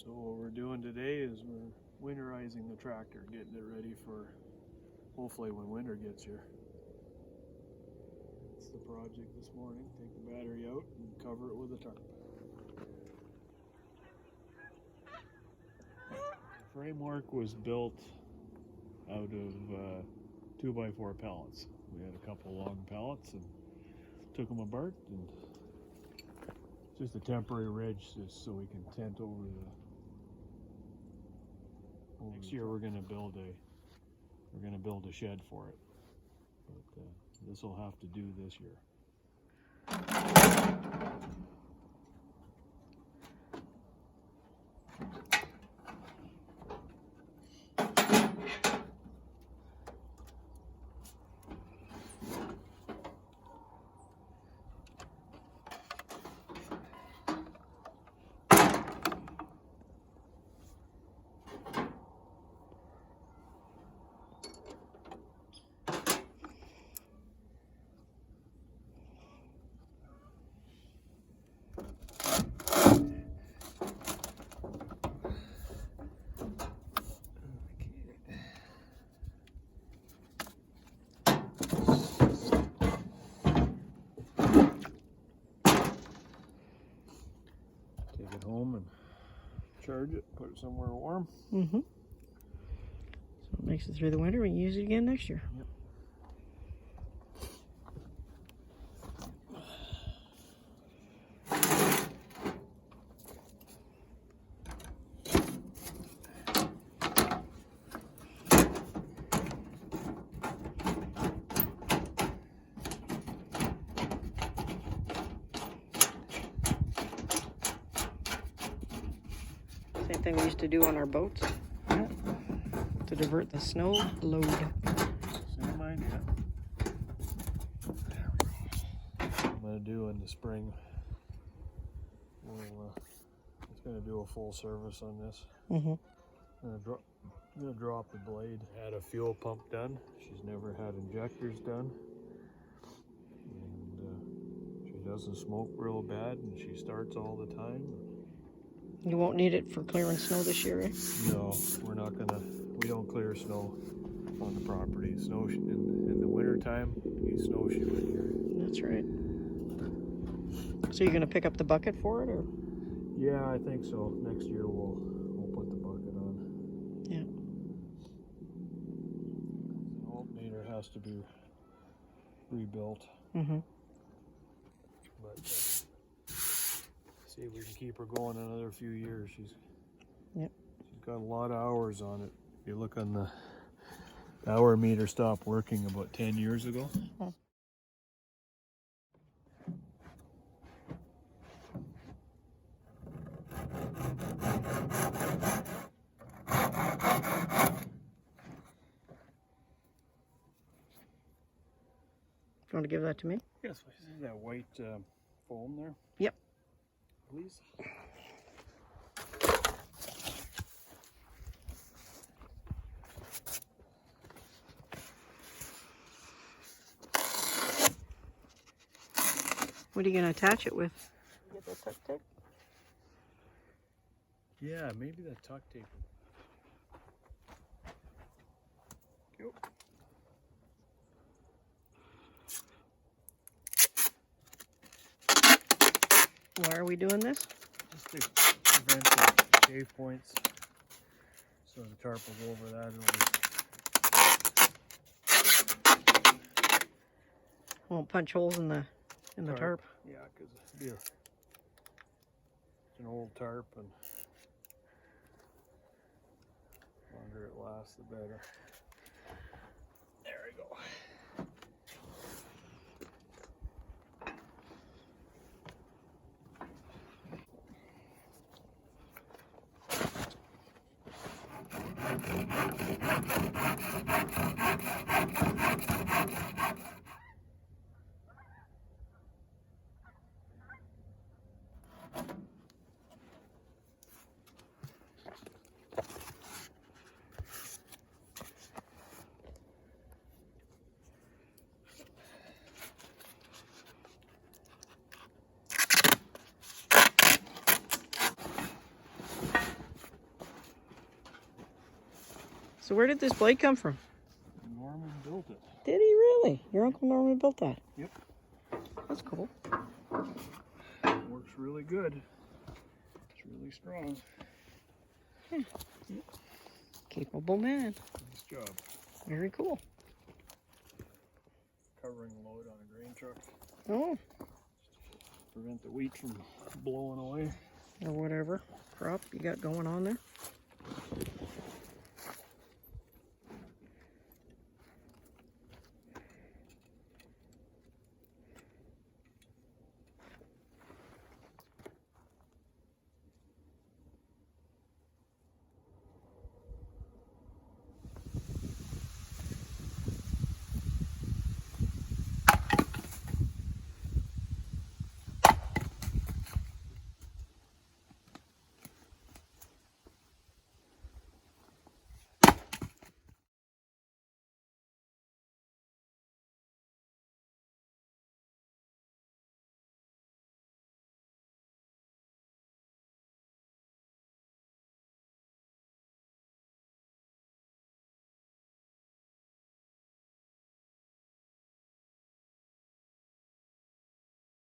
So what we're doing today is we're winterizing the tractor, getting it ready for hopefully when winter gets here. That's the project this morning. Take the battery out and cover it with a tarp. The framework was built out of 2x4 pallets. We had a couple long pallets and took them apart, and just a temporary ridge just so we can tent over the. Next year we're gonna build a shed for it, but this will have to do this year. Take it home and charge it, put it somewhere warm. So it makes it through the winter. We can use it again next year. Yep. Same thing we used to do on our boats. Yeah. To divert the snow load. Same idea. There we go. I'm gonna do in the spring. It's gonna do a full service on this. I'm gonna drop the blade. Had a fuel pump done. She's never had injectors done, and she doesn't smoke real bad, and she starts all the time. You won't need it for clearing snow this year, eh? No, we're not gonna. We don't clear snow on the property. Snow in the winter time, you snowshoe in here. That's right. So you're gonna pick up the bucket for it, or? Yeah, I think so. Next year we'll put the bucket on. Yeah. The alternator has to be rebuilt. But see if we can keep her going another few years. She's got a lot of hours on it. If you look on the hour meter, stopped working about 10 years ago. You want to give that to me? Yes, please. Is that white foam there? Yep. Please. What are you gonna attach it with? Get that tuck tape? Yeah, maybe that tuck tape. Yep. Why are we doing this? Just to prevent the shave points. So the tarp will go over that. Won't punch holes in the tarp. Yeah, because it's an old tarp, and the longer it lasts, the better. There we go. So where did this blade come from? Norman built it. Did he really? Your Uncle Norman built that? Yep. That's cool. Works really good. It's really strong. Capable man. Nice job. Very cool. Covering load on a grain truck. Oh, Prevent the wheat from blowing away. or whatever crop you got going on there.